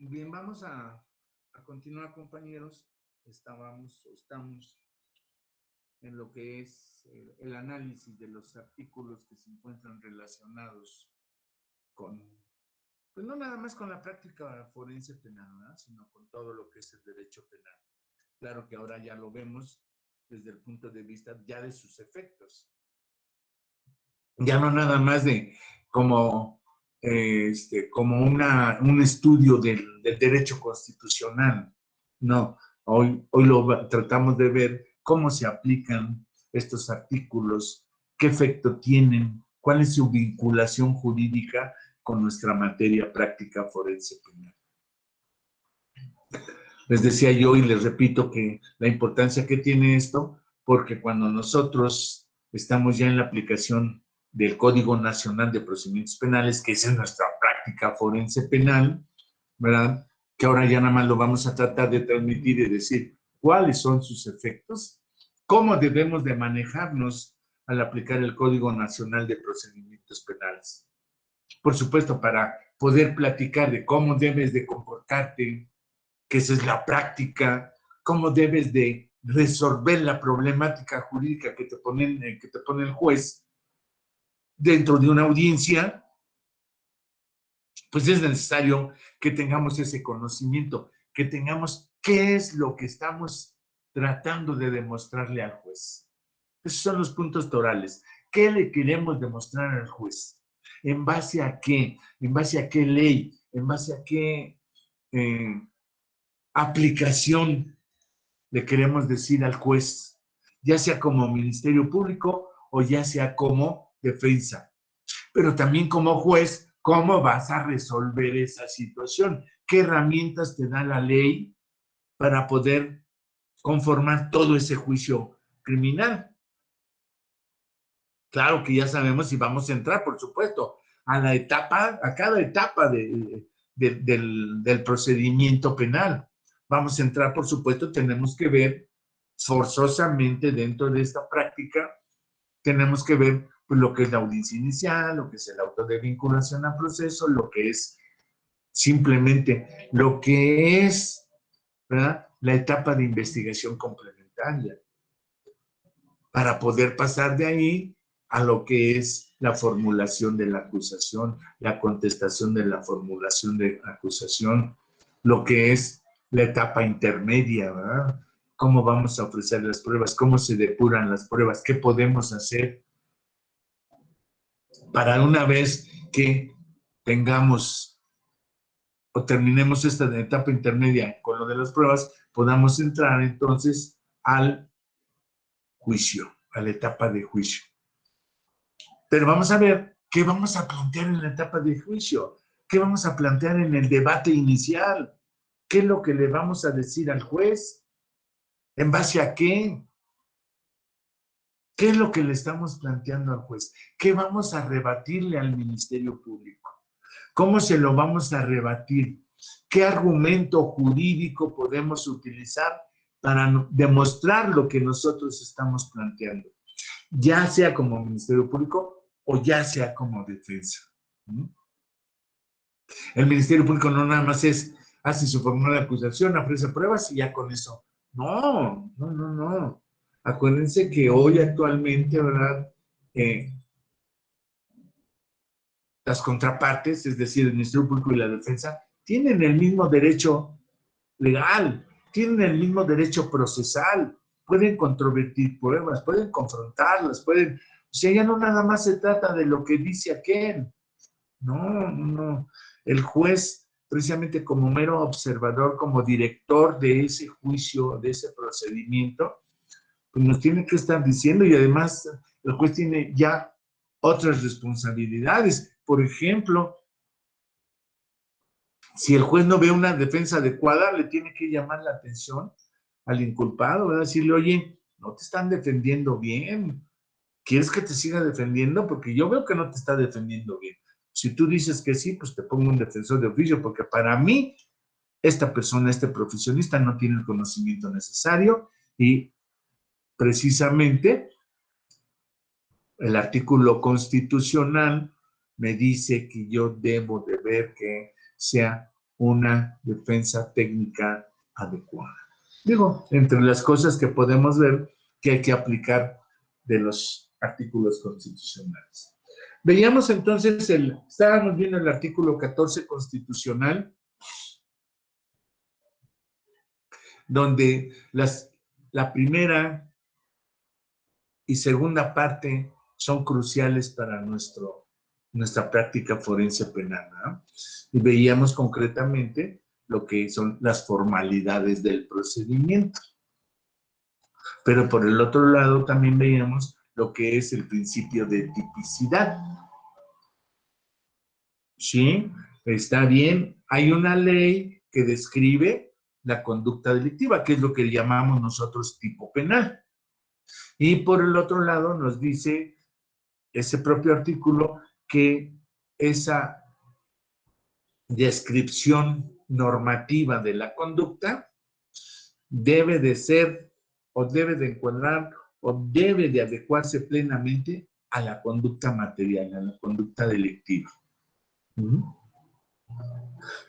Bien, vamos a continuar, compañeros. Estamos en lo que es el análisis de los artículos que se encuentran relacionados con, pues no nada más con la práctica forense penal, ¿verdad? Sino con todo lo que es el derecho penal. Claro que ahora ya lo vemos desde el punto de vista ya de sus efectos. Ya no nada más de como, como un estudio del derecho constitucional. No, hoy tratamos de ver cómo se aplican estos artículos, qué efecto tienen, cuál es su vinculación jurídica con nuestra materia práctica forense penal. Les decía yo y les repito que la importancia que tiene esto, porque cuando nosotros estamos ya en la aplicación del Código Nacional de Procedimientos Penales, que esa es nuestra práctica forense penal, ¿verdad? Que ahora ya nada más lo vamos a tratar de transmitir y decir cuáles son sus efectos, cómo debemos de manejarnos al aplicar el Código Nacional de Procedimientos Penales. Por supuesto, para poder platicar de cómo debes de comportarte, que esa es la práctica, cómo debes de resolver la problemática jurídica que te pone el juez dentro de una audiencia, pues es necesario que tengamos ese conocimiento, que tengamos qué es lo que estamos tratando de demostrarle al juez. Esos son los puntos torales. ¿Qué le queremos demostrar al juez? ¿En base a qué? ¿En base a qué ley? ¿En base a qué aplicación le queremos decir al juez? Ya sea como Ministerio Público o ya sea como defensa. Pero también como juez, ¿cómo vas a resolver esa situación? ¿Qué herramientas te da la ley para poder conformar todo ese juicio criminal? Claro que ya sabemos si vamos a entrar, por supuesto, a cada etapa del procedimiento penal. Vamos a entrar, por supuesto, tenemos que ver forzosamente dentro de esta práctica, tenemos que ver pues, lo que es la audiencia inicial, lo que es el auto de vinculación al proceso, lo que es simplemente lo que es, ¿verdad?, la etapa de investigación complementaria, para poder pasar de ahí a lo que es la formulación de la acusación, la contestación de la formulación de acusación, lo que es la etapa intermedia, ¿verdad? Cómo vamos a ofrecer las pruebas, cómo se depuran las pruebas, qué podemos hacer para una vez que tengamos o terminemos esta etapa intermedia con lo de las pruebas, podamos entrar entonces al juicio, a la etapa de juicio. Pero vamos a ver qué vamos a plantear en la etapa de juicio, qué vamos a plantear en el debate inicial, qué es lo que le vamos a decir al juez, en base a qué, qué es lo que le estamos planteando al juez, qué vamos a rebatirle al Ministerio Público, cómo se lo vamos a rebatir, qué argumento jurídico podemos utilizar para demostrar lo que nosotros estamos planteando, ya sea como Ministerio Público o ya sea como defensa. El Ministerio Público no nada más hace su formato de acusación, ofrece pruebas y ya con eso. No, no, no, no. Acuérdense que hoy actualmente, ¿verdad? Las contrapartes, es decir, el Ministerio Público y la defensa, tienen el mismo derecho legal, tienen el mismo derecho procesal, pueden controvertir pruebas, pueden confrontarlas, pueden... O sea, ya no nada más se trata de lo que dice aquel. No, no. El juez, precisamente como mero observador, como director de ese juicio, de ese procedimiento, pues nos tiene que estar diciendo, y además el juez tiene ya otras responsabilidades. Por ejemplo, si el juez no ve una defensa adecuada, le tiene que llamar la atención al inculpado, ¿verdad? Decirle, oye, no te están defendiendo bien. ¿Quieres que te siga defendiendo? Porque yo veo que no te está defendiendo bien. Si tú dices que sí, pues te pongo un defensor de oficio, porque para mí, esta persona, este profesionista no tiene el conocimiento necesario y precisamente el artículo constitucional me dice que yo debo de ver que sea una defensa técnica adecuada. Digo, entre las cosas que podemos ver que hay que aplicar de los artículos constitucionales. Veíamos entonces, estábamos viendo el artículo 14 constitucional, donde la primera y segunda parte son cruciales para nuestra práctica forense penal, ¿no? Y veíamos concretamente lo que son las formalidades del procedimiento. Pero por el otro lado también veíamos lo que es el principio de tipicidad. ¿Sí? Está bien. Hay una ley que describe la conducta delictiva, que es lo que llamamos nosotros tipo penal. Y por el otro lado nos dice ese propio artículo que esa descripción normativa de la conducta debe de ser o debe de encuadrar o debe de adecuarse plenamente a la conducta material, a la conducta delictiva.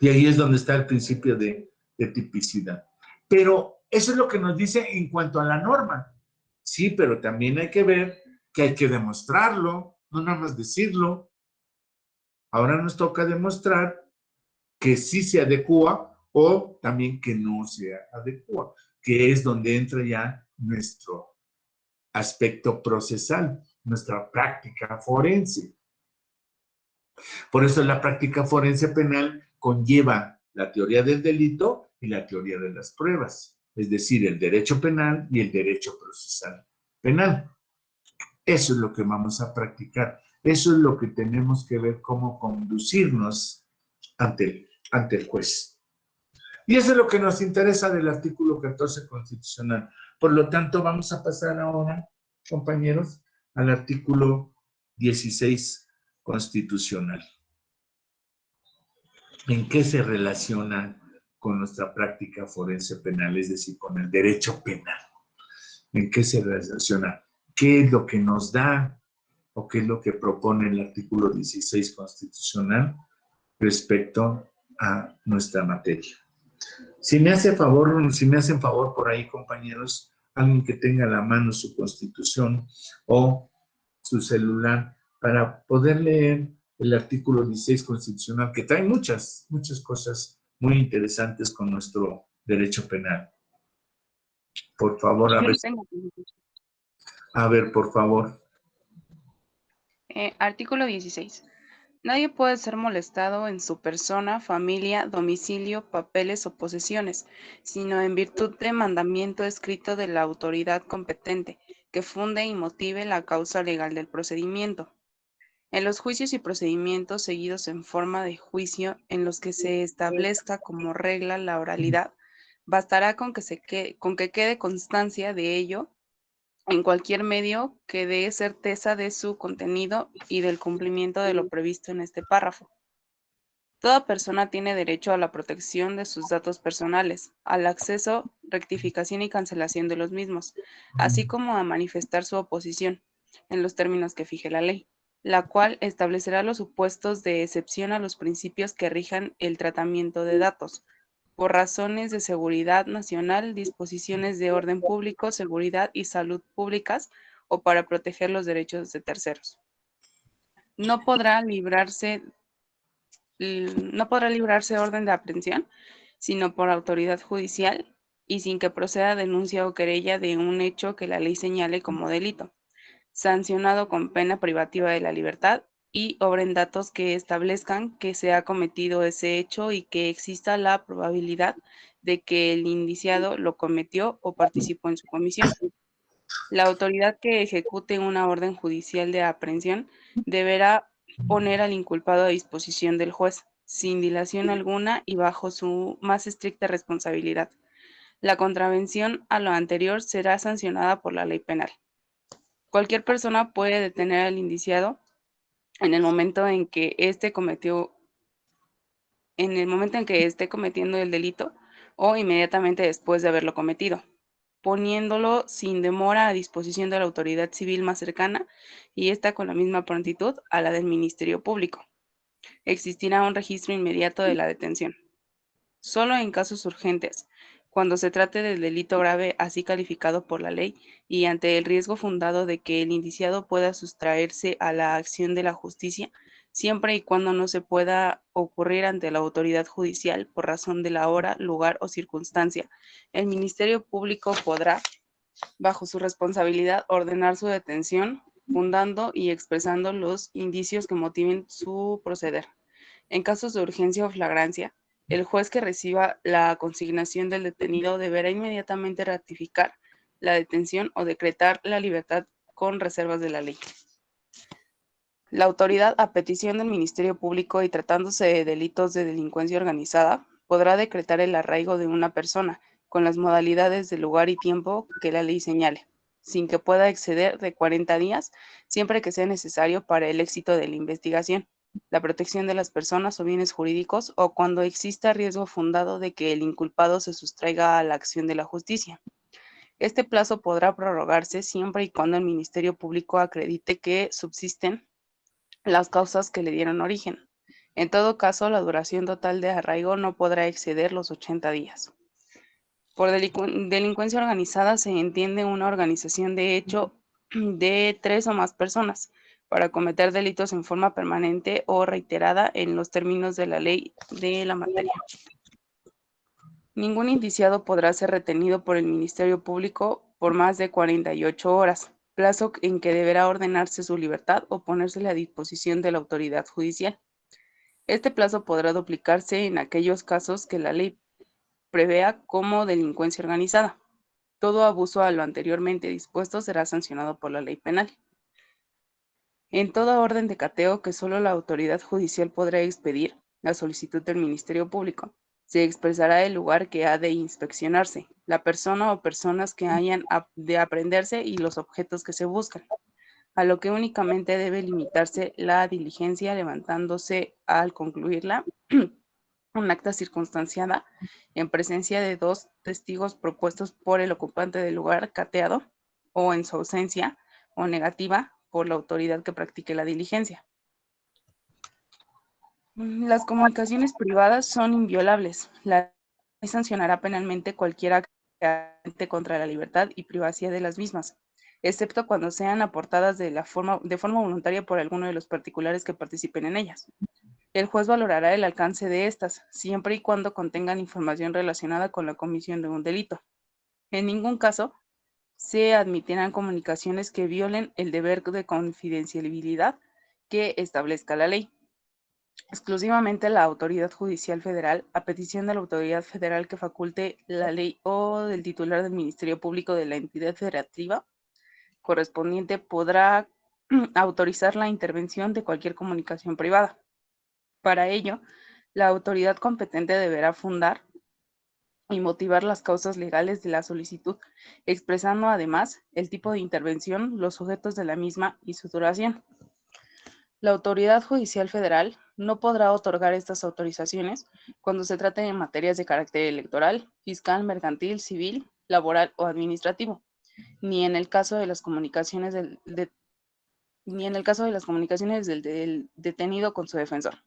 Y ahí es donde está el principio de tipicidad. Pero eso es lo que nos dice en cuanto a la norma. Sí, pero también hay que ver que hay que demostrarlo, no nada más decirlo. Ahora nos toca demostrar que sí se adecua o también que no se adecua, que es donde entra ya nuestro aspecto procesal, nuestra práctica forense. Por eso la práctica forense penal conlleva la teoría del delito y la teoría de las pruebas, es decir, el derecho penal y el derecho procesal penal. Eso es lo que vamos a practicar. Eso es lo que tenemos que ver cómo conducirnos ante el juez. Y eso es lo que nos interesa del artículo 14 constitucional. Por lo tanto, vamos a pasar ahora, compañeros, al artículo 16 constitucional. ¿En qué se relaciona con nuestra práctica forense penal, es decir, con el derecho penal? ¿En qué se relaciona? ¿Qué es lo que nos da o qué es lo que propone el artículo 16 constitucional respecto a nuestra materia? Si me hacen favor por ahí, compañeros, alguien que tenga a la mano su constitución o su celular para poder leer el artículo 16 constitucional, que trae muchas cosas muy interesantes con nuestro derecho penal. Por favor, a ver, por favor. Artículo 16. Nadie puede ser molestado en su persona, familia, domicilio, papeles o posesiones, sino en virtud de mandamiento escrito de la autoridad competente, que funde y motive la causa legal del procedimiento. En los juicios y procedimientos seguidos en forma de juicio en los que se establezca como regla la oralidad, bastará con que quede constancia de ello en cualquier medio que dé certeza de su contenido y del cumplimiento de lo previsto en este párrafo. Toda persona tiene derecho a la protección de sus datos personales, al acceso, rectificación y cancelación de los mismos, así como a manifestar su oposición, en los términos que fije la ley, la cual establecerá los supuestos de excepción a los principios que rijan el tratamiento de datos, por razones de seguridad nacional, disposiciones de orden público, seguridad y salud públicas, o para proteger los derechos de terceros. No podrá librarse orden de aprehensión, sino por autoridad judicial y sin que proceda denuncia o querella de un hecho que la ley señale como delito, sancionado con pena privativa de la libertad, y obren datos que establezcan que se ha cometido ese hecho y que exista la probabilidad de que el indiciado lo cometió o participó en su comisión. La autoridad que ejecute una orden judicial de aprehensión deberá poner al inculpado a disposición del juez, sin dilación alguna y bajo su más estricta responsabilidad. La contravención a lo anterior será sancionada por la ley penal. Cualquier persona puede detener al indiciado en el momento en que esté cometiendo el delito o inmediatamente después de haberlo cometido, poniéndolo sin demora a disposición de la autoridad civil más cercana y esta con la misma prontitud a la del Ministerio Público. Existirá un registro inmediato de la detención. Solo en casos urgentes, cuando se trate de delito grave así calificado por la ley y ante el riesgo fundado de que el indiciado pueda sustraerse a la acción de la justicia, siempre y cuando no se pueda ocurrir ante la autoridad judicial por razón de la hora, lugar o circunstancia, el Ministerio Público podrá, bajo su responsabilidad, ordenar su detención, fundando y expresando los indicios que motiven su proceder. En casos de urgencia o flagrancia, el juez que reciba la consignación del detenido deberá inmediatamente ratificar la detención o decretar la libertad con reservas de la ley. La autoridad, a petición del Ministerio Público y tratándose de delitos de delincuencia organizada, podrá decretar el arraigo de una persona con las modalidades de lugar y tiempo que la ley señale, sin que pueda exceder de 40 días, siempre que sea necesario para el éxito de la investigación, la protección de las personas o bienes jurídicos o cuando exista riesgo fundado de que el inculpado se sustraiga a la acción de la justicia. Este plazo podrá prorrogarse siempre y cuando el Ministerio Público acredite que subsisten las causas que le dieron origen. En todo caso, la duración total de arraigo no podrá exceder los 80 días. Por delincuencia organizada se entiende una organización de hecho de 3 o más personas para cometer delitos en forma permanente o reiterada en los términos de la ley de la materia. Ningún indiciado podrá ser retenido por el Ministerio Público por más de 48 horas, plazo en que deberá ordenarse su libertad o ponérsele a disposición de la autoridad judicial. Este plazo podrá duplicarse en aquellos casos que la ley prevea como delincuencia organizada. Todo abuso a lo anteriormente dispuesto será sancionado por la ley penal. En toda orden de cateo que solo la autoridad judicial podrá expedir, a solicitud del Ministerio Público, se expresará el lugar que ha de inspeccionarse, la persona o personas que hayan de aprehenderse y los objetos que se buscan, a lo que únicamente debe limitarse la diligencia levantándose al concluirla un acta circunstanciada en presencia de 2 testigos propuestos por el ocupante del lugar cateado o en su ausencia o negativa por la autoridad que practique la diligencia. Las comunicaciones privadas son inviolables. La ley sancionará penalmente cualquier acto que atente contra la libertad y privacidad de las mismas, excepto cuando sean aportadas de forma voluntaria por alguno de los particulares que participen en ellas. El juez valorará el alcance de estas, siempre y cuando contengan información relacionada con la comisión de un delito. En ningún caso se admitirán comunicaciones que violen el deber de confidencialidad que establezca la ley. Exclusivamente la autoridad judicial federal, a petición de la autoridad federal que faculte la ley o del titular del Ministerio Público de la entidad federativa correspondiente, podrá autorizar la intervención de cualquier comunicación privada. Para ello, la autoridad competente deberá fundar y motivar las causas legales de la solicitud, expresando además el tipo de intervención, los sujetos de la misma y su duración. La autoridad judicial federal no podrá otorgar estas autorizaciones cuando se trate de materias de carácter electoral, fiscal, mercantil, civil, laboral o administrativo, ni en el caso de las comunicaciones del detenido con su defensor.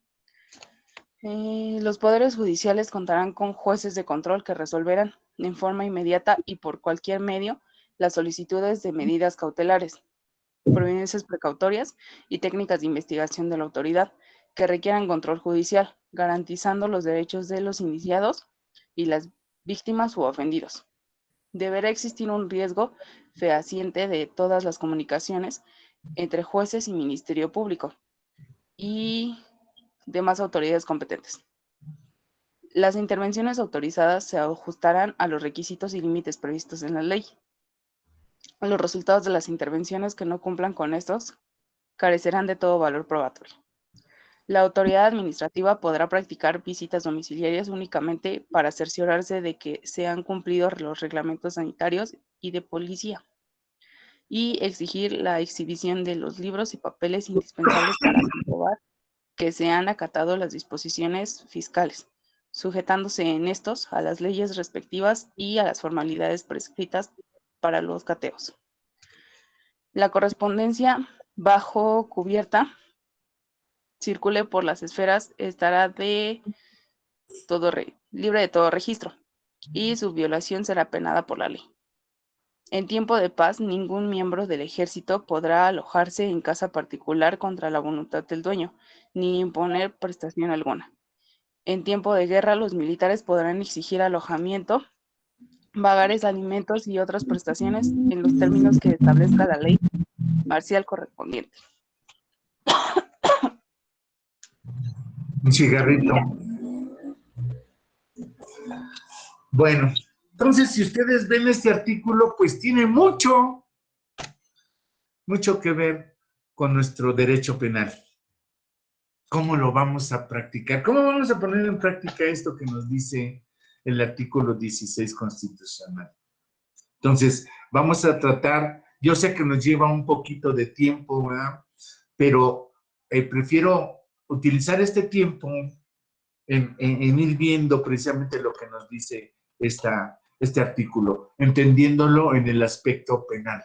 Los poderes judiciales contarán con jueces de control que resolverán en forma inmediata y por cualquier medio las solicitudes de medidas cautelares, providencias precautorias y técnicas de investigación de la autoridad que requieran control judicial, garantizando los derechos de los indiciados y las víctimas u ofendidos. Deberá existir un riesgo fehaciente de todas las comunicaciones entre jueces y Ministerio Público y demás autoridades competentes. Las intervenciones autorizadas se ajustarán a los requisitos y límites previstos en la ley. Los resultados de las intervenciones que no cumplan con estos carecerán de todo valor probatorio. La autoridad administrativa podrá practicar visitas domiciliarias únicamente para cerciorarse de que se han cumplido los reglamentos sanitarios y de policía y exigir la exhibición de los libros y papeles indispensables para comprobar que se han acatado las disposiciones fiscales, sujetándose en estos a las leyes respectivas y a las formalidades prescritas para los cateos. La correspondencia bajo cubierta circule por las esferas estará de libre de todo registro, y su violación será penada por la ley. En tiempo de paz, ningún miembro del ejército podrá alojarse en casa particular contra la voluntad del dueño, ni imponer prestación alguna. En tiempo de guerra, los militares podrán exigir alojamiento, vagares, alimentos y otras prestaciones en los términos que establezca la ley marcial correspondiente. Un cigarrito. Bueno, entonces si ustedes ven este artículo, pues tiene mucho que ver con nuestro derecho penal. ¿Cómo lo vamos a practicar? ¿Cómo vamos a poner en práctica esto que nos dice el artículo 16 constitucional? Entonces, vamos a tratar, yo sé que nos lleva un poquito de tiempo, ¿verdad? Pero prefiero utilizar este tiempo en ir viendo precisamente lo que nos dice este artículo, entendiéndolo en el aspecto penal.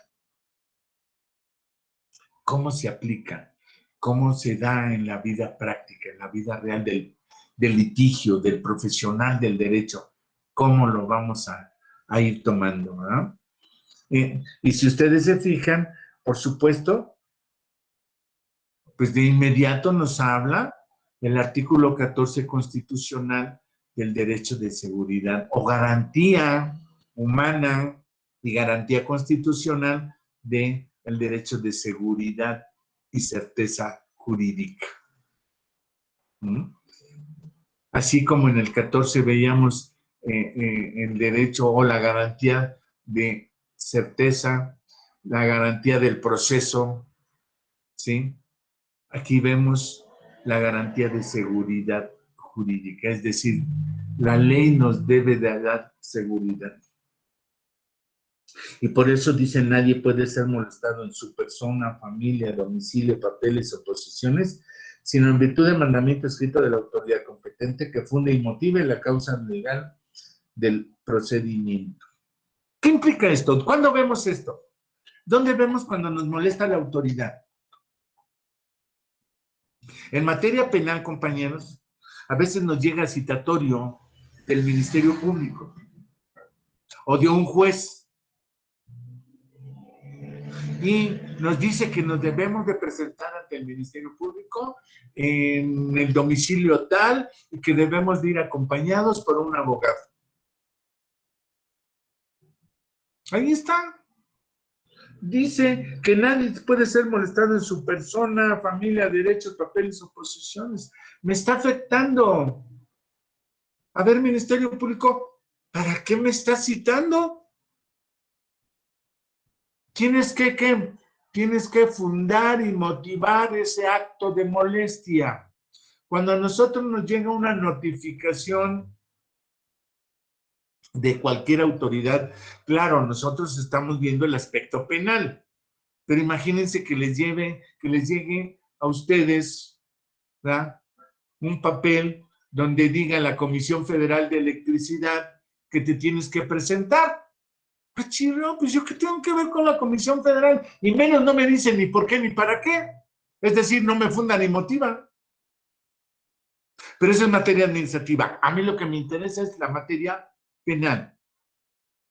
¿Cómo se aplica? ¿Cómo se da en la vida práctica, en la vida real del litigio, del profesional del derecho? ¿Cómo lo vamos a ir tomando, ¿verdad? Y si ustedes se fijan, por supuesto, pues de inmediato nos habla el artículo 14 constitucional del derecho de seguridad o garantía humana y garantía constitucional del derecho de seguridad y certeza jurídica. Así como en el 14 veíamos el derecho o la garantía de certeza, la garantía del proceso, ¿sí? Aquí vemos la garantía de seguridad jurídica, es decir, la ley nos debe de dar seguridad. Y por eso dice, nadie puede ser molestado en su persona, familia, domicilio, papeles o posesiones, sino en virtud del mandamiento escrito de la autoridad competente que funde y motive la causa legal del procedimiento. ¿Qué implica esto? ¿Cuándo vemos esto? ¿Dónde vemos cuando nos molesta la autoridad? En materia penal, compañeros, a veces nos llega citatorio del Ministerio Público o de un juez y nos dice que nos debemos de presentar ante el Ministerio Público en el domicilio tal y que debemos de ir acompañados por un abogado. Ahí está. Dice que nadie puede ser molestado en su persona, familia, derechos, papeles o posesiones. Me está afectando. A ver, Ministerio Público, ¿para qué me está citando? Tienes que fundar y motivar ese acto de molestia. Cuando a nosotros nos llega una notificación de cualquier autoridad, claro, nosotros estamos viendo el aspecto penal, pero imagínense que les llegue a ustedes, ¿verdad?, un papel donde diga la Comisión Federal de Electricidad que te tienes que presentar. Pues yo qué tengo que ver con la Comisión Federal, y menos no me dicen ni por qué ni para qué. Es decir, no me fundan ni motivan. Pero eso es materia administrativa. A mí lo que me interesa es la materia penal.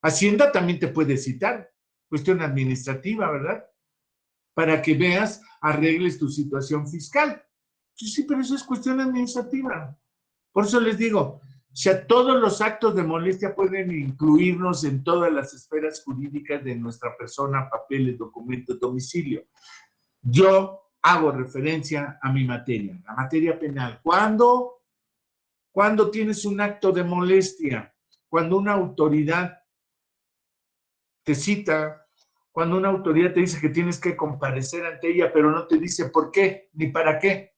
Hacienda también te puede citar, cuestión administrativa, ¿verdad? Para que veas, arregles tu situación fiscal. Sí, pero eso es cuestión administrativa. Por eso les digo, o sea, todos los actos de molestia pueden incluirnos en todas las esferas jurídicas de nuestra persona, papeles, documentos, domicilio. Yo hago referencia a mi materia, la materia penal. ¿Cuándo tienes un acto de molestia? Cuando una autoridad te cita, cuando una autoridad te dice que tienes que comparecer ante ella, pero no te dice por qué ni para qué.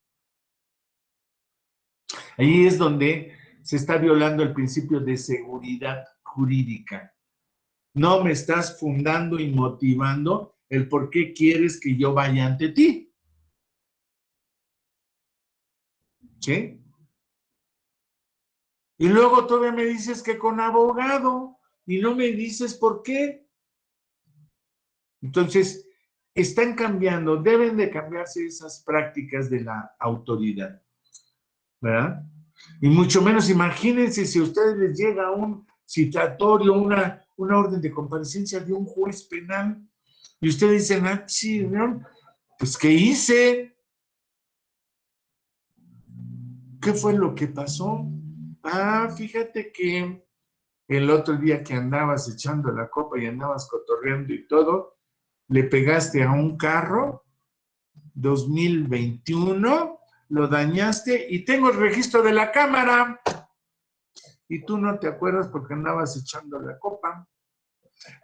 Ahí es donde se está violando el principio de seguridad jurídica. No me estás fundando y motivando el por qué quieres que yo vaya ante ti. ¿Sí? Y luego todavía me dices que con abogado y no me dices por qué. Entonces, están cambiando, deben de cambiarse esas prácticas de la autoridad, ¿verdad? Y mucho menos, imagínense si a ustedes les llega un citatorio, una orden de comparecencia de un juez penal, y ustedes dicen, ah, sí, ¿no? Pues, ¿qué hice? ¿Qué fue lo que pasó? Ah, fíjate que el otro día que andabas echando la copa y andabas cotorreando y todo, le pegaste a un carro 2021, lo dañaste y tengo el registro de la cámara y tú no te acuerdas porque andabas echando la copa,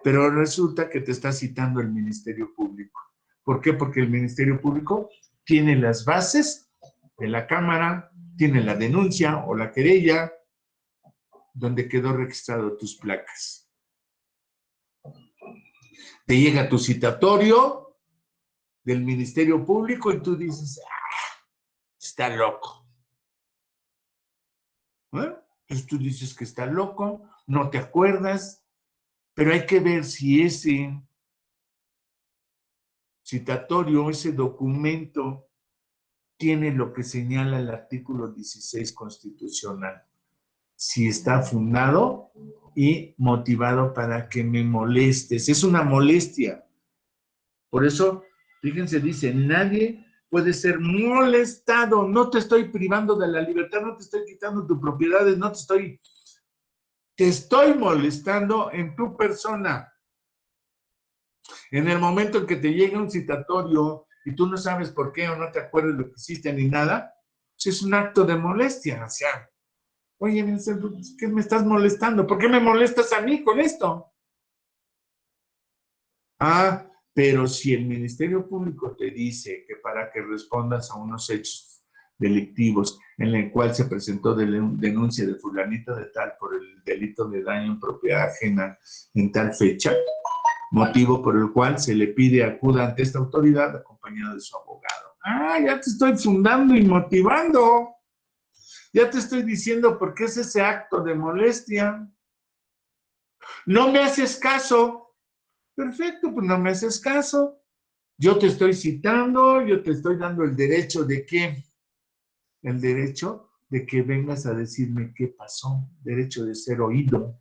pero resulta que te está citando el Ministerio Público. ¿Por qué? Porque el Ministerio Público tiene las bases de la cámara, tiene la denuncia o la querella donde quedó registrado tus placas. Te llega tu citatorio del Ministerio Público y tú dices, ah, está loco. Pues tú dices que está loco, no te acuerdas, pero hay que ver si ese citatorio, ese documento, tiene lo que señala el artículo 16 constitucional. Si está fundado y motivado para que me molestes. Es una molestia. Por eso, fíjense, dice, nadie puede ser molestado. No te estoy privando de la libertad, no te estoy quitando tus propiedades, no te estoy molestando en tu persona. En el momento en que te llega un citatorio y tú no sabes por qué o no te acuerdas lo que hiciste ni nada, pues es un acto de molestia. O sea, oye, ¿qué me estás molestando? ¿Por qué me molestas a mí con esto? Ah, pero si el Ministerio Público te dice que para que respondas a unos hechos delictivos en el cual se presentó denuncia de fulanito de tal por el delito de daño en propiedad ajena en tal fecha, motivo por el cual se le pide acuda ante esta autoridad acompañado de su abogado. Ah, ya te estoy fundando y motivando. Ya te estoy diciendo por qué es ese acto de molestia. No me haces caso. Perfecto, pues no me haces caso. Yo te estoy citando, yo te estoy dando el derecho de ¿qué? El derecho de que vengas a decirme qué pasó, derecho de ser oído.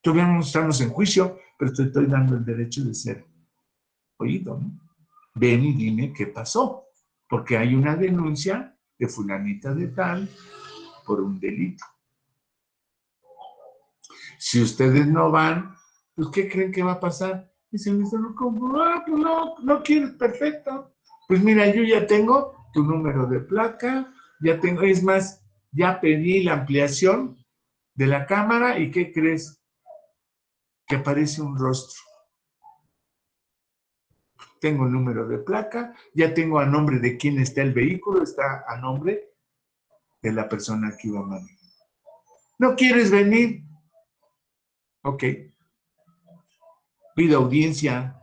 Todavía no estamos en juicio, pero te estoy dando el derecho de ser oído, ¿no? Ven y dime qué pasó, porque hay una denuncia de fulanita de tal por un delito. Si ustedes no van, pues ¿qué creen que va a pasar? Dicen, pues no quieres, perfecto. Pues mira, yo ya tengo tu número de placa, ya tengo, es más, ya pedí la ampliación de la cámara y ¿qué crees? Que aparece un rostro. Tengo el número de placa, ya tengo a nombre de quién está el vehículo, está a nombre de la persona que iba a manejar. ¿No quieres venir? Ok. Pido audiencia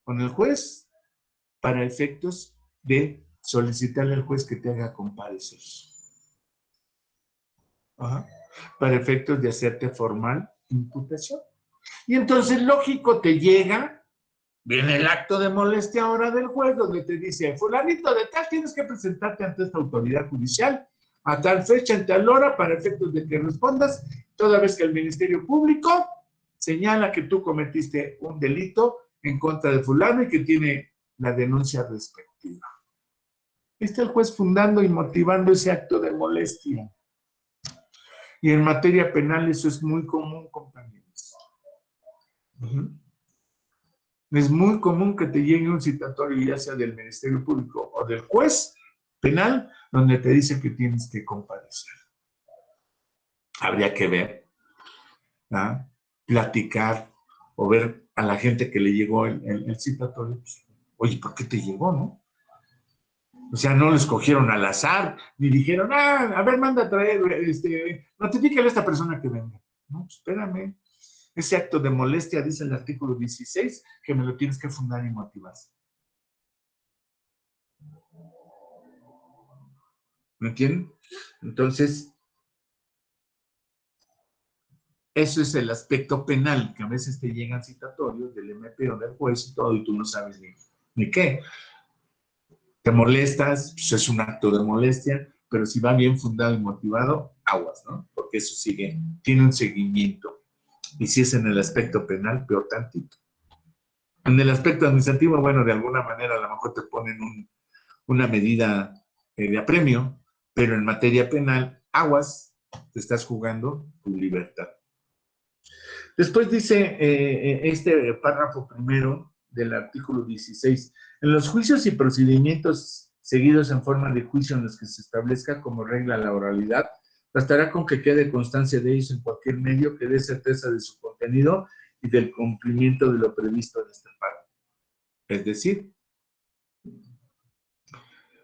con el juez para efectos de solicitarle al juez que te haga comparecer. Ajá. Para efectos de hacerte formal imputación. Y entonces, lógico, te llega, viene el acto de molestia ahora del juez, donde te dice, fulanito de tal, tienes que presentarte ante esta autoridad judicial a tal fecha, en tal hora, para efectos de que respondas, toda vez que el Ministerio Público señala que tú cometiste un delito en contra de fulano y que tiene la denuncia respectiva. Está el juez fundando y motivando ese acto de molestia. Y en materia penal eso es muy común, compañeros. Es muy común que te llegue un citatorio, ya sea del Ministerio Público o del juez penal, donde te dice que tienes que comparecer. Habría que ver, ¿no? Platicar o ver a la gente que le llegó el citatorio. Oye, ¿por qué te llegó, no? O sea, no lo escogieron al azar, ni dijeron, a ver, manda a traer, notifícale a esta persona que venga. No, espérame. Ese acto de molestia, dice el artículo 16, que me lo tienes que fundar y motivar. ¿Me entienden? Entonces, eso es el aspecto penal, que a veces te llegan citatorios del MP o del juez y todo, y tú no sabes ni qué. Te molestas, pues es un acto de molestia, pero si va bien fundado y motivado, aguas, ¿no? Porque eso tiene un seguimiento. Y si es en el aspecto penal, peor tantito. En el aspecto administrativo, bueno, de alguna manera a lo mejor te ponen una medida de apremio, pero en materia penal, aguas, te estás jugando tu libertad. Después dice este párrafo primero del artículo 16, en los juicios y procedimientos seguidos en forma de juicio en los que se establezca como regla la oralidad, bastará con que quede constancia de ellos en cualquier medio que dé certeza de su contenido y del cumplimiento de lo previsto en este párrafo. Es decir,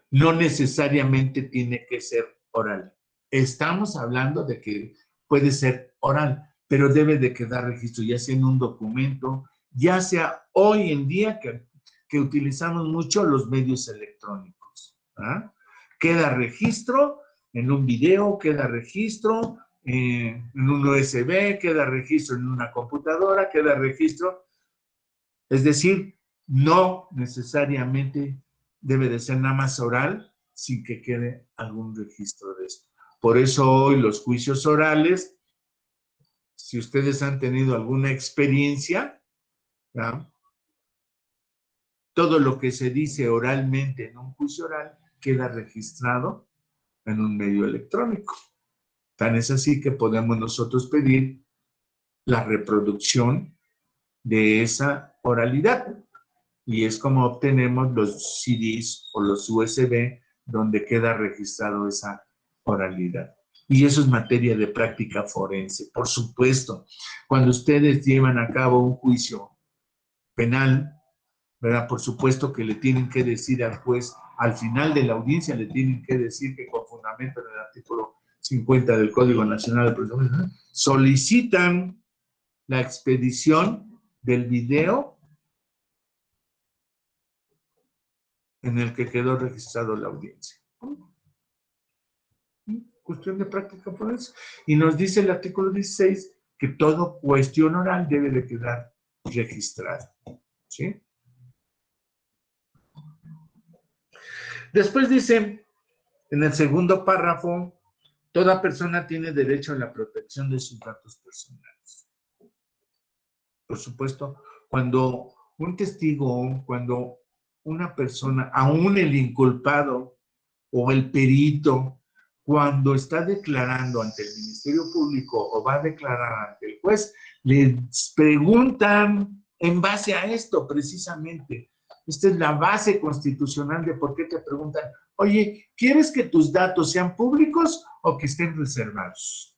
no necesariamente tiene que ser oral. Estamos hablando de que puede ser oral, pero debe de quedar registro, ya sea en un documento, ya sea hoy en día que utilizamos mucho los medios electrónicos. ¿Ah? Queda registro en un video, queda registro en un USB, queda registro en una computadora, queda registro. Es decir, no necesariamente debe de ser nada más oral sin que quede algún registro de esto. Por eso hoy los juicios orales, si ustedes han tenido alguna experiencia, ¿verdad? Todo lo que se dice oralmente en un juicio oral queda registrado en un medio electrónico. Tan es así que podemos nosotros pedir la reproducción de esa oralidad. Y es como obtenemos los CDs o los USB donde queda registrado esa oralidad. Y eso es materia de práctica forense. Por supuesto, cuando ustedes llevan a cabo un juicio penal, ¿verdad? Por supuesto que le tienen que decir al juez, al final de la audiencia le tienen que decir que con fundamento en el artículo 50 del Código Nacional de Procedimientos Penales, solicitan la expedición del video en el que quedó registrado la audiencia. Cuestión de práctica forense. Y nos dice el artículo 16 que todo cuestión oral debe de quedar registrada. ¿Sí? Después dice, en el segundo párrafo, toda persona tiene derecho a la protección de sus datos personales. Por supuesto, cuando un testigo, cuando una persona, aún el inculpado o el perito, cuando está declarando ante el Ministerio Público o va a declarar ante el juez, les preguntan en base a esto precisamente. Esta es la base constitucional de por qué te preguntan, oye, ¿quieres que tus datos sean públicos o que estén reservados?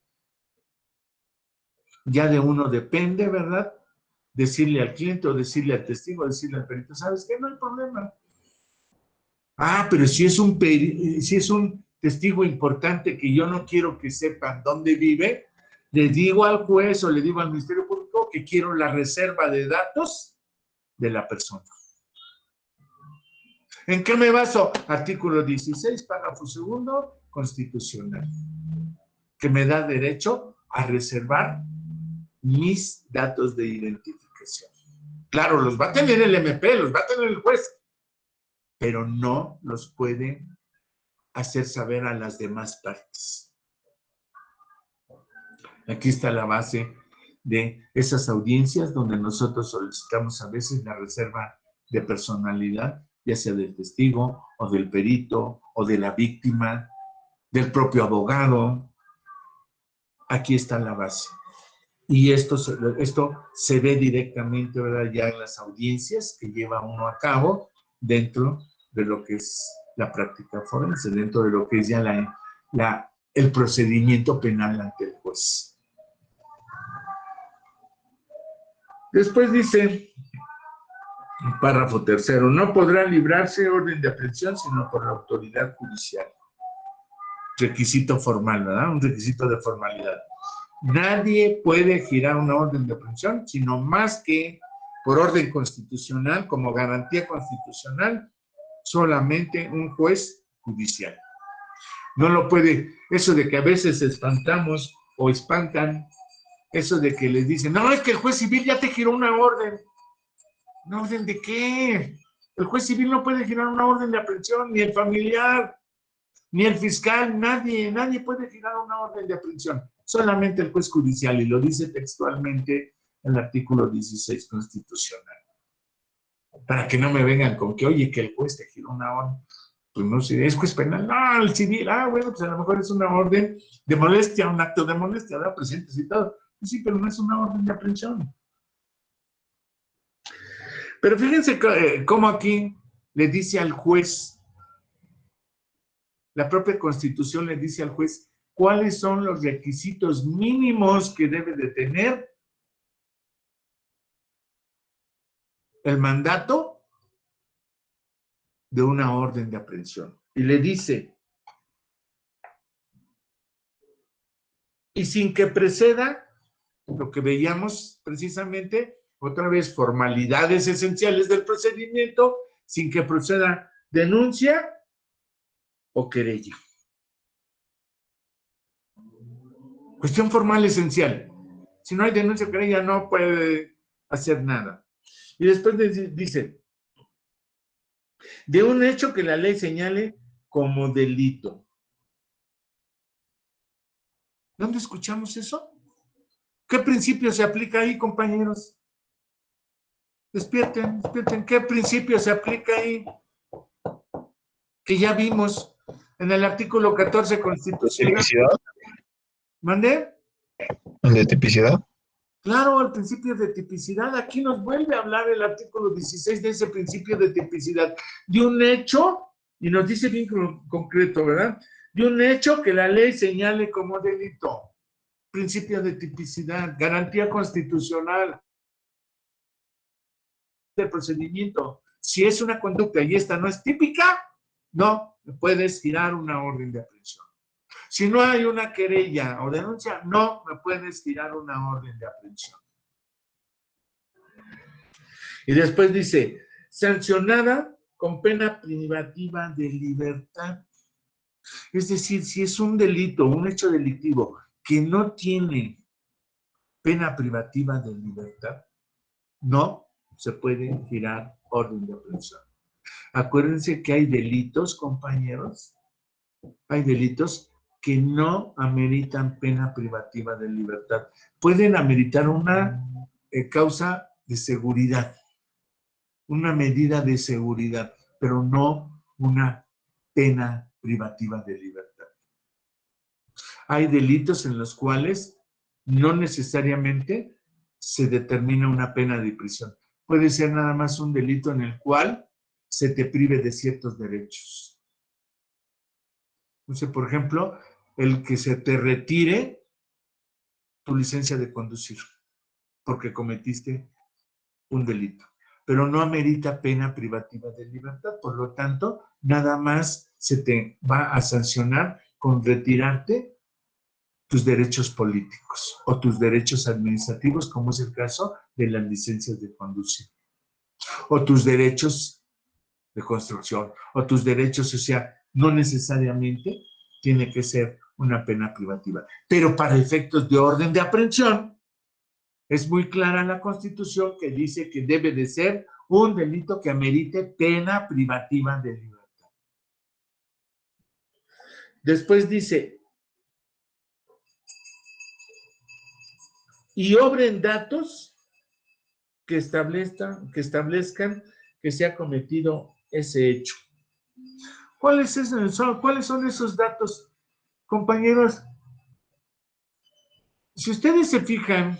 Ya de uno depende, ¿verdad? Decirle al cliente o decirle al testigo, decirle al perito, ¿sabes qué? No hay problema. Ah, pero si es un testigo importante que yo no quiero que sepan dónde vive, le digo al juez o le digo al Ministerio Público que quiero la reserva de datos de la persona. ¿En qué me baso? Artículo 16, párrafo segundo, constitucional, que me da derecho a reservar mis datos de identificación. Claro, los va a tener el MP, los va a tener el juez, pero no los puede hacer saber a las demás partes. Aquí está la base de esas audiencias donde nosotros solicitamos a veces la reserva de personalidad, ya sea del testigo o del perito o de la víctima, del propio abogado. Aquí está la base. Y esto se ve directamente, ¿verdad?, ya en las audiencias que lleva uno a cabo dentro de lo que es la práctica forense, dentro de lo que es ya el procedimiento penal ante el juez. Después dice, párrafo tercero, no podrá librarse orden de aprehensión sino por la autoridad judicial. Requisito formal, ¿verdad? Un requisito de formalidad. Nadie puede girar una orden de aprehensión, sino más que por orden constitucional, como garantía constitucional, solamente un juez judicial. No lo puede, eso de que a veces espantamos o espantan, eso de que les dicen, no, es que el juez civil ya te giró una orden. ¿Una orden de qué? El juez civil no puede girar una orden de aprehensión, ni el familiar. ni el fiscal, nadie puede girar una orden de aprehensión, solamente el juez judicial, y lo dice textualmente el artículo 16 constitucional. Para que no me vengan con que, oye, que el juez te giró una orden. Pues no sé, es juez penal, no, el civil, bueno, pues a lo mejor es una orden de molestia, un acto de molestia, ¿verdad? Presentes y todo. Sí, pero no es una orden de aprehensión. Pero fíjense cómo aquí le dice al juez, la propia Constitución le dice al juez cuáles son los requisitos mínimos que debe de tener el mandato de una orden de aprehensión. Y le dice, y sin que preceda lo que veíamos precisamente, otra vez, formalidades esenciales del procedimiento, sin que proceda denuncia o querella. Cuestión formal esencial. Si no hay denuncia o querella, no puede hacer nada. Y después dice, de un hecho que la ley señale como delito. ¿Dónde escuchamos eso? ¿Qué principio se aplica ahí, compañeros? Despierten, despierten. ¿Qué principio se aplica ahí? Que ya vimos en el artículo 14 constitucional. ¿Tipicidad? ¿Mandé? ¿El de tipicidad? Claro, el principio de tipicidad. Aquí nos vuelve a hablar el artículo 16 de ese principio de tipicidad. De un hecho, y nos dice bien concreto, ¿verdad? De un hecho que la ley señale como delito. Principio de tipicidad, garantía constitucional del procedimiento. Si es una conducta y esta no es típica, no puedes girar una orden de aprehensión. Si no hay una querella o denuncia, no me puedes girar una orden de aprehensión. Y después dice, sancionada con pena privativa de libertad. Es decir, si es un delito, un hecho delictivo que no tiene pena privativa de libertad, no se puede girar orden de aprehensión. Acuérdense que hay delitos, compañeros, hay delitos que no ameritan pena privativa de libertad. Pueden ameritar una causa de seguridad, una medida de seguridad, pero no una pena privativa de libertad. Hay delitos en los cuales no necesariamente se determina una pena de prisión. Puede ser nada más un delito en el cual se te prive de ciertos derechos. Entonces, por ejemplo, el que se te retire tu licencia de conducir porque cometiste un delito, pero no amerita pena privativa de libertad. Por lo tanto, nada más se te va a sancionar con retirarte tus derechos políticos o tus derechos administrativos, como es el caso de las licencias de conducir, o tus derechos de construcción, o tus derechos, o sea, no necesariamente tiene que ser una pena privativa. Pero para efectos de orden de aprehensión, es muy clara la Constitución que dice que debe de ser un delito que amerite pena privativa de libertad. Después dice, y obren datos que establezcan que se ha cometido ese hecho. ¿Cuáles son esos datos, compañeros? Si ustedes se fijan,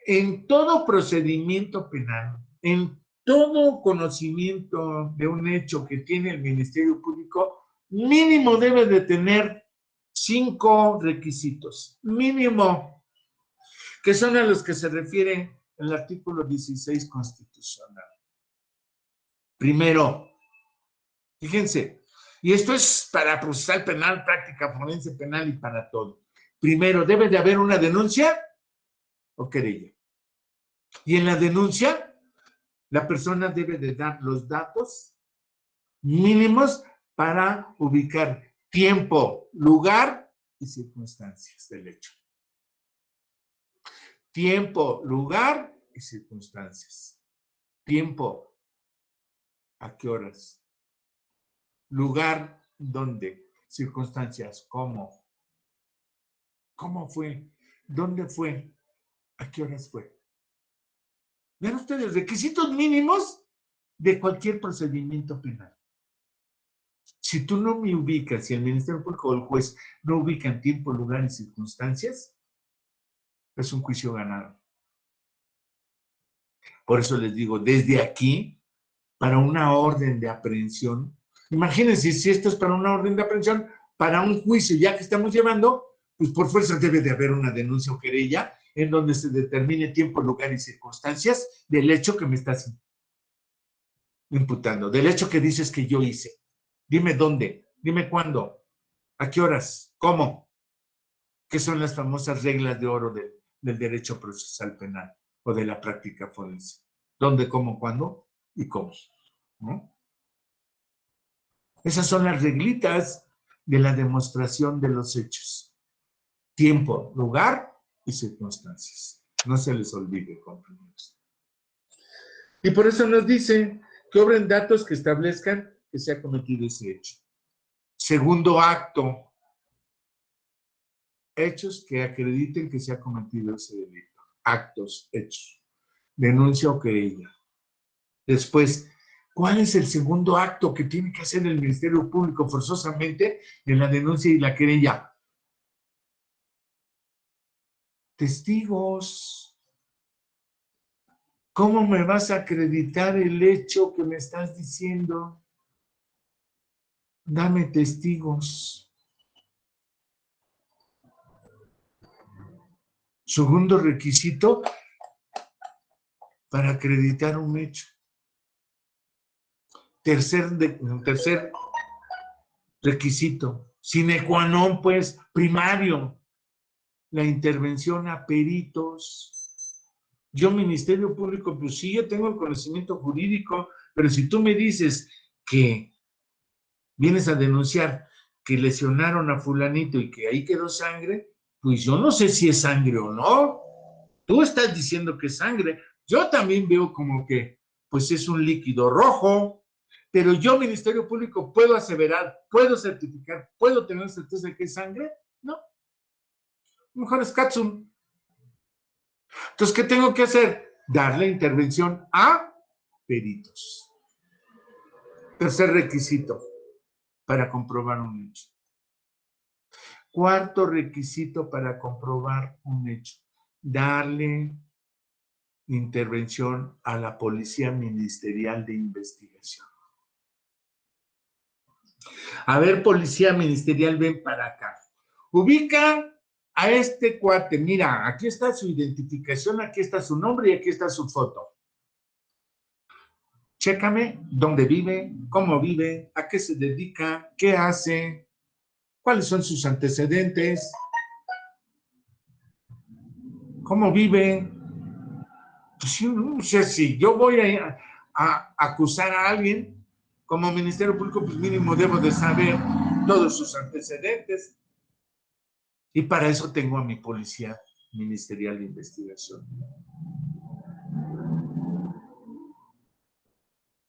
en todo procedimiento penal, en todo conocimiento de un hecho que tiene el Ministerio Público, mínimo debe de tener 5 requisitos, mínimo, que son a los que se refiere el artículo 16 constitucional. Primero, fíjense, y esto es para procesal penal, práctica forense penal y para todo. Primero, debe de haber una denuncia o querella. Y en la denuncia, la persona debe de dar los datos mínimos para ubicar tiempo, lugar y circunstancias del hecho. Tiempo, lugar y circunstancias. Tiempo, ¿a qué horas? lugar, ¿dónde? Circunstancias, ¿cómo? ¿Cómo fue? ¿Dónde fue? ¿A qué horas fue? Vean ustedes, requisitos mínimos de cualquier procedimiento penal. Si tú no me ubicas, si el Ministerio Público o el juez no ubican tiempo, lugar y circunstancias, es un juicio ganado. Por eso les digo, desde aquí, para una orden de aprehensión, imagínense si esto es para una orden de aprehensión, para un juicio ya que estamos llevando, pues por fuerza debe de haber una denuncia o querella en donde se determine tiempo, lugar y circunstancias del hecho que me estás imputando, del hecho que dices que yo hice. Dime dónde, dime cuándo, a qué horas, cómo, qué son las famosas reglas de oro del derecho procesal penal o de la práctica forense. ¿Dónde, cómo, cuándo y cómo? ¿No? Esas son las reglitas de la demostración de los hechos. Tiempo, lugar y circunstancias. No se les olvide, compañeros. Y por eso nos dice que obren datos que establezcan que se ha cometido ese hecho. Segundo acto, hechos que acrediten que se ha cometido ese delito. Actos, hechos. Denuncia o querella. Después, ¿cuál es el segundo acto que tiene que hacer el Ministerio Público forzosamente en la denuncia y la querella? Testigos. ¿Cómo me vas a acreditar el hecho que me estás diciendo? Dame testigos. Segundo requisito para acreditar un hecho. Tercer requisito, sine qua non, pues, primario, la intervención a peritos. Yo, Ministerio Público, pues sí, yo tengo el conocimiento jurídico, pero si tú me dices que vienes a denunciar que lesionaron a fulanito y que ahí quedó sangre, pues yo no sé si es sangre o no. Tú estás diciendo que es sangre. Yo también veo como que, pues es un líquido rojo, pero yo, Ministerio Público, ¿puedo aseverar, puedo certificar, puedo tener certeza de que es sangre? No. Mejor es Katsum. Entonces, ¿qué tengo que hacer? Darle intervención a peritos. Tercer requisito para comprobar un hecho. Cuarto requisito para comprobar un hecho. Darle intervención a la Policía Ministerial de Investigación. A ver, Policía Ministerial, ven para acá. Ubica a este cuate. Mira, aquí está su identificación, aquí está su nombre y aquí está su foto. Chécame dónde vive, cómo vive, a qué se dedica, qué hace, cuáles son sus antecedentes, cómo vive. Pues, no sé si yo voy a acusar a alguien, como Ministerio Público, pues mínimo debo de saber todos sus antecedentes. Y para eso tengo a mi Policía Ministerial de Investigación.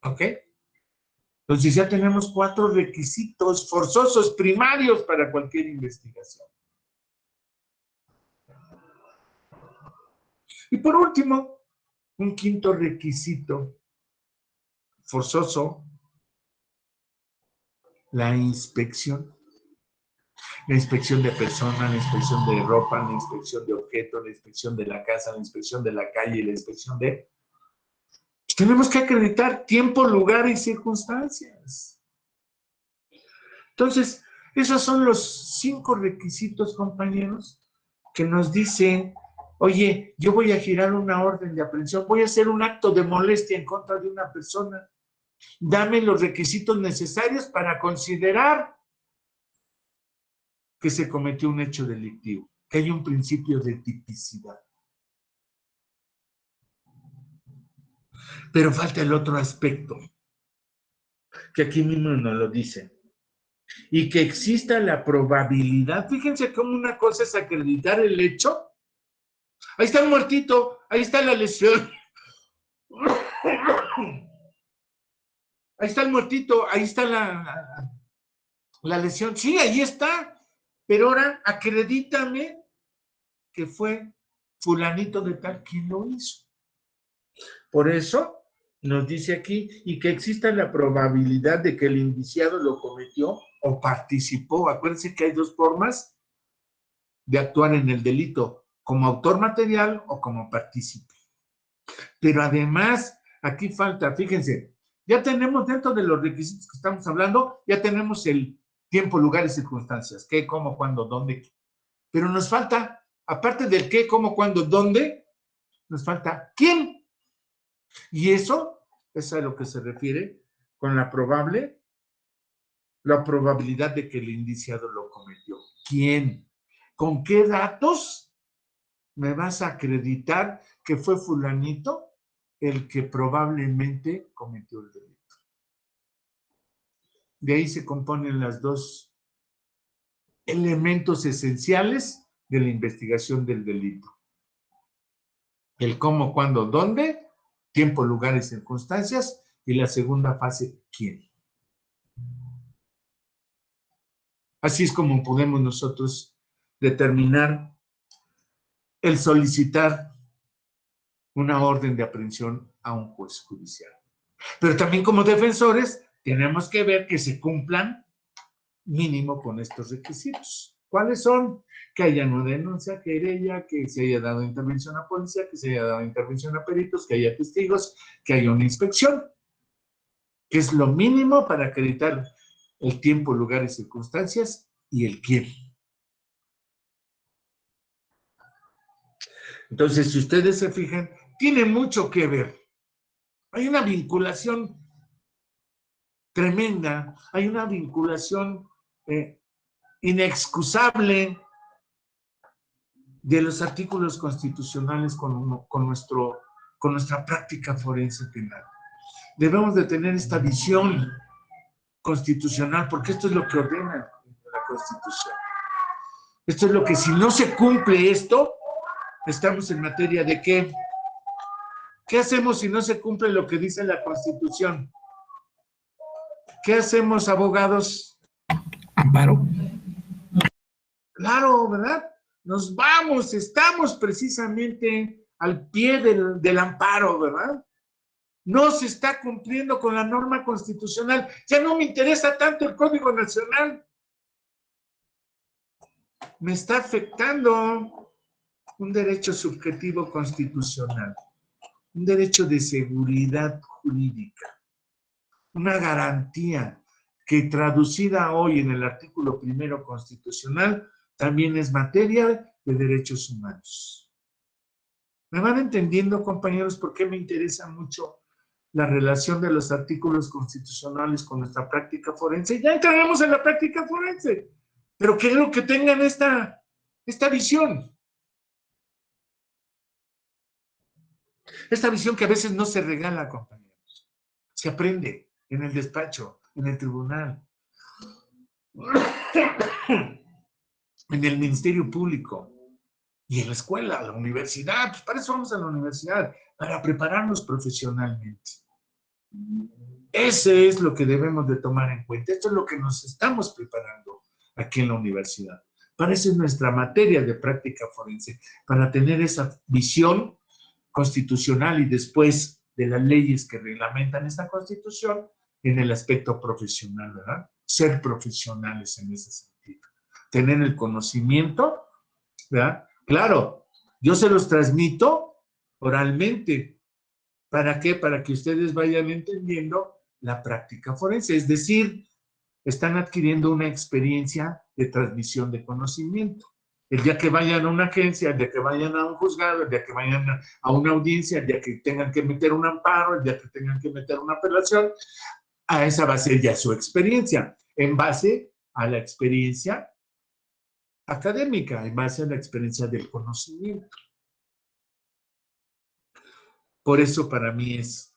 ¿Ok? Entonces ya tenemos 4 requisitos forzosos primarios para cualquier investigación. Y por último, un quinto requisito forzoso, la inspección. La inspección de personas, la inspección de ropa, la inspección de objetos, la inspección de la casa, la inspección de la calle, la inspección de... Tenemos que acreditar tiempo, lugar y circunstancias. Entonces, esos son los 5 requisitos, compañeros, que nos dicen, oye, yo voy a girar una orden de aprehensión, voy a hacer un acto de molestia en contra de una persona. Dame los requisitos necesarios para considerar que se cometió un hecho delictivo, que hay un principio de tipicidad. Pero falta el otro aspecto, que aquí mismo nos lo dice, y que exista la probabilidad. Fíjense cómo una cosa es acreditar el hecho. Ahí está el muertito, ahí está la lesión. ahí está el muertito, ahí está la lesión. Sí, ahí está. Pero ahora acredítame que fue fulanito de tal quien lo hizo. Por eso nos dice aquí, y que exista la probabilidad de que el indiciado lo cometió o participó. Acuérdense que hay dos formas de actuar en el delito, como autor material o como partícipe. Pero además, aquí falta, fíjense, ya tenemos dentro de los requisitos que estamos hablando, ya tenemos el tiempo, lugar y circunstancias, qué, cómo, cuándo, dónde. Pero nos falta, aparte del qué, cómo, cuándo, dónde, nos falta quién. Y eso es a lo que se refiere con la probabilidad de que el indiciado lo cometió. ¿Quién? ¿Con qué datos me vas a acreditar que fue fulanito el que probablemente cometió el delito? De ahí se componen los dos elementos esenciales de la investigación del delito. El cómo, cuándo, dónde, tiempo, lugar y circunstancias, y la segunda fase, quién. Así es como podemos nosotros determinar el solicitar una orden de aprehensión a un juez judicial. Pero también como defensores tenemos que ver que se cumplan mínimo con estos requisitos. ¿Cuáles son? Que haya una denuncia, querella, que se haya dado intervención a policía, que se haya dado intervención a peritos, que haya testigos, que haya una inspección, que es lo mínimo para acreditar el tiempo, lugar y circunstancias y el quién. Entonces, si ustedes se fijan, tiene mucho que ver. Hay una vinculación tremenda, hay una vinculación inexcusable de los artículos constitucionales con nuestra práctica forense penal. Debemos de tener esta visión constitucional, porque esto es lo que ordena la Constitución. Esto es lo que, si no se cumple esto, estamos en materia de ¿qué? ¿Qué hacemos si no se cumple lo que dice la Constitución? ¿Qué hacemos, abogados? Amparo. Claro, ¿verdad? Nos vamos, estamos precisamente al pie del amparo, ¿verdad? No se está cumpliendo con la norma constitucional. Ya no me interesa tanto el Código Nacional. Me está afectando un derecho subjetivo constitucional, un derecho de seguridad jurídica, una garantía que traducida hoy en el artículo 1 constitucional también es materia de derechos humanos. ¿Me van entendiendo, compañeros, por qué me interesa mucho la relación de los artículos constitucionales con nuestra práctica forense? Ya entraremos en la práctica forense, pero quiero que tengan esta visión. Esta visión que a veces no se regala, compañeros. Se aprende en el despacho, en el tribunal, en el Ministerio Público y en la escuela, la universidad. Pues para eso vamos a la universidad, para prepararnos profesionalmente. Ese es lo que debemos de tomar en cuenta. Esto es lo que nos estamos preparando aquí en la universidad. Para eso es nuestra materia de práctica forense, para tener esa visión constitucional y después de las leyes que reglamentan esta Constitución en el aspecto profesional, ¿verdad? Ser profesionales en ese sentido. Tener el conocimiento, ¿verdad? Claro, yo se los transmito oralmente. ¿Para qué? Para que ustedes vayan entendiendo la práctica forense. Es decir, están adquiriendo una experiencia de transmisión de conocimiento. El día que vayan a una agencia, el día que vayan a un juzgado, el día que vayan a una audiencia, el día que tengan que meter un amparo, el día que tengan que meter una apelación, a esa va a ser ya su experiencia, en base a la experiencia académica, en base a la experiencia del conocimiento. Por eso para mí es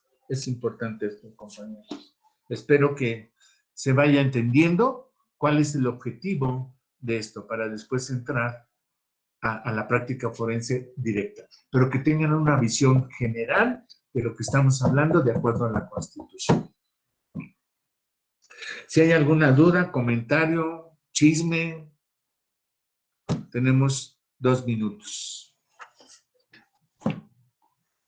importante esto, compañeros. Espero que se vaya entendiendo cuál es el objetivo de esto para después entrar a la práctica forense directa, pero que tengan una visión general de lo que estamos hablando de acuerdo a la Constitución. Si hay alguna duda, comentario, chisme, tenemos 2 minutos.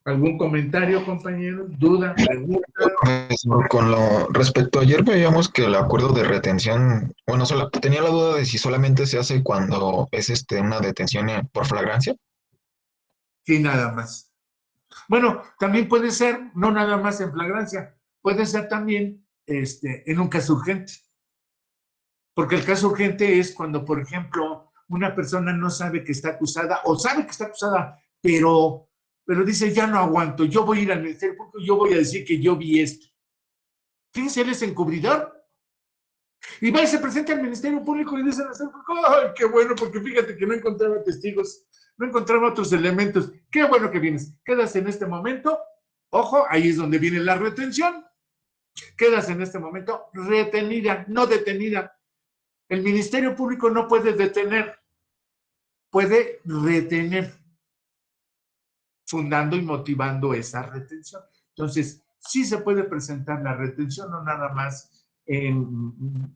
¿Algún comentario, compañeros? ¿Duda? ¿Pregunta? Profesor, con lo respecto a ayer veíamos que el acuerdo de retención, bueno, tenía la duda de si solamente se hace cuando es una detención por flagrancia. Sí, nada más. Bueno, también puede ser, no nada más en flagrancia, puede ser también en un caso urgente. Porque el caso urgente es cuando, por ejemplo, una persona no sabe que está acusada o sabe que está acusada, pero dice, ya no aguanto, yo voy a ir al Ministerio Público, yo voy a decir que yo vi esto. Fíjense, él es encubridor. Y va y se presenta al Ministerio Público y dice al Ministerio Público, ¡ay, qué bueno! Porque fíjate que no encontraba testigos, no encontraba otros elementos. ¡Qué bueno que vienes! Quedas en este momento, ojo, ahí es donde viene la retención. Quedas en este momento retenida, no detenida. El Ministerio Público no puede detener, puede retener, fundando y motivando esa retención. Entonces, sí se puede presentar la retención, no nada más en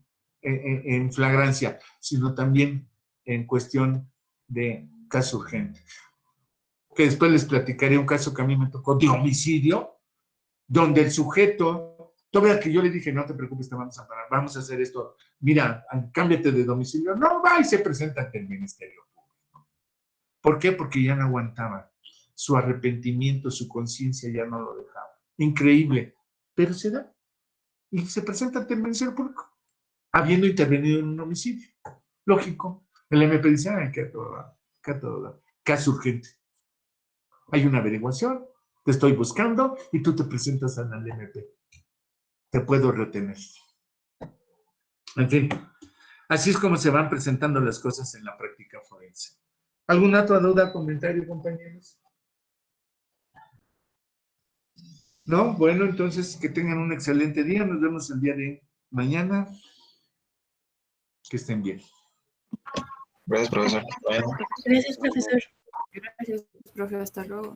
flagrancia, sino también en cuestión de caso urgente. Que después les platicaré un caso que a mí me tocó de homicidio, donde el sujeto, todavía que yo le dije, no te preocupes, te vamos a parar, vamos a hacer esto, mira, cámbiate de domicilio, no, va y se presenta ante el Ministerio Público. ¿Por qué? Porque ya no aguantaba. Su arrepentimiento, su conciencia ya no lo dejaba. Increíble, pero se da. Y se presenta ante el Ministerio Público, habiendo intervenido en un homicidio. Lógico. El MP dice, ay, que todo, caso urgente. Hay una averiguación, te estoy buscando y tú te presentas al MP. Te puedo retener. En fin, así es como se van presentando las cosas en la práctica forense. ¿Alguna otra duda, comentario, compañeros? ¿No? Bueno, entonces que tengan un excelente día. Nos vemos el día de mañana. Que estén bien. Gracias, profesor. Bueno. Gracias, profesor. Gracias, profe. Hasta luego.